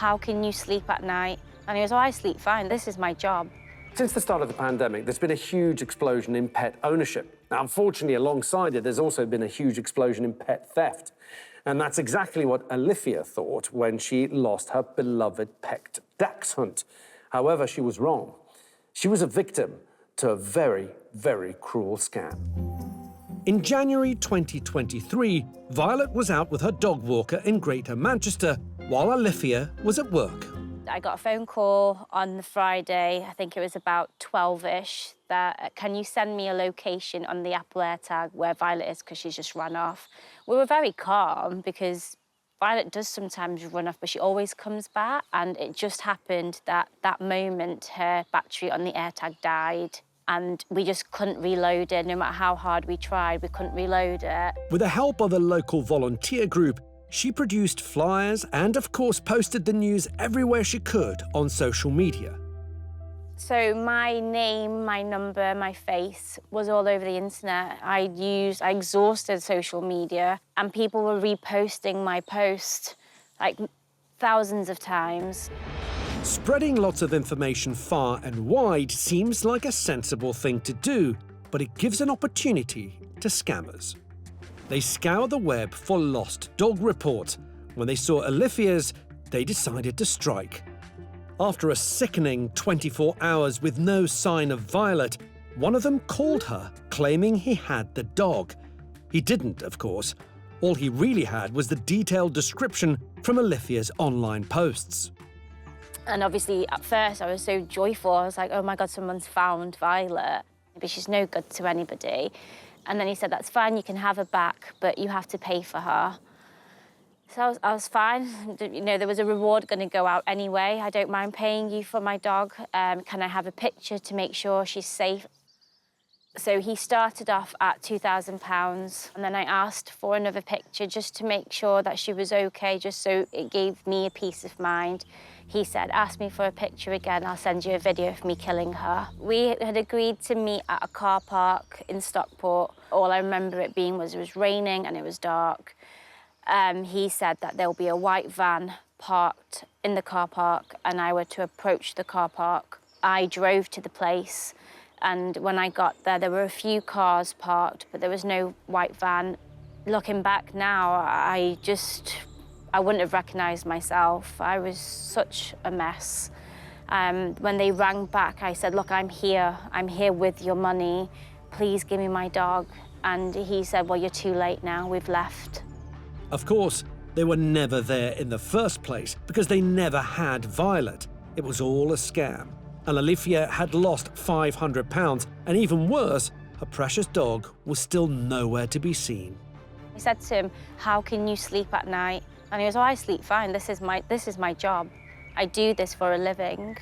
how can you sleep at night? And he goes, oh, I sleep fine, this is my job. Since the start of the pandemic, there's been a huge explosion in pet ownership. Now, unfortunately, alongside it, there's also been a huge explosion in pet theft. And that's exactly what Olivia thought when she lost her beloved pet dachshund. However, she was wrong. She was a victim to a very, very cruel scam. In January 2023, Violet was out with her dog walker in Greater Manchester while Olivia was at work. I got a phone call on the Friday, I think it was about 12-ish, that can you send me a location on the Apple AirTag where Violet is because she's just run off. We were very calm because Violet does sometimes run off, but she always comes back. And it just happened that that moment her battery on the AirTag died and we just couldn't reload it. No matter how hard we tried, we couldn't reload it. With the help of a local volunteer group, she produced flyers and, of course, posted the news everywhere she could on social media. So my name, my number, my face was all over the internet. I exhausted social media and people were reposting my post like thousands of times. Spreading lots of information far and wide seems like a sensible thing to do, but it gives an opportunity to scammers. They scour the web for lost dog reports. When they saw Olivia's, they decided to strike. After a sickening 24 hours with no sign of Violet, one of them called her, claiming he had the dog. He didn't, of course. All he really had was the detailed description from Olivia's online posts. And obviously, at first, I was so joyful. I was like, oh my God, someone's found Violet. Maybe she's no good to anybody. And then he said, that's fine, you can have her back, but you have to pay for her. So I was fine. You know, there was a reward going to go out anyway. I don't mind paying you for my dog. Can I have a picture to make sure she's safe? So he started off at £2,000, and then I asked for another picture just to make sure that she was okay, just so it gave me a peace of mind. He said, ask me for a picture again, I'll send you a video of me killing her. We had agreed to meet at a car park in Stockport. All I remember it being was it was raining and it was dark. He said that there will be a white van parked in the car park and I were to approach the car park. I drove to the place, and when I got there, there were a few cars parked, but there was no white van. Looking back now, I wouldn't have recognised myself. I was such a mess. When they rang back, I said, look, I'm here with your money. Please give me my dog. And he said, well, you're too late now, we've left. Of course, they were never there in the first place because they never had Violet. It was all a scam. And Olivia had lost £500, and even worse, her precious dog was still nowhere to be seen. I said to him, how can you sleep at night? And he goes, oh, I sleep fine, this is my job. I do this for a living.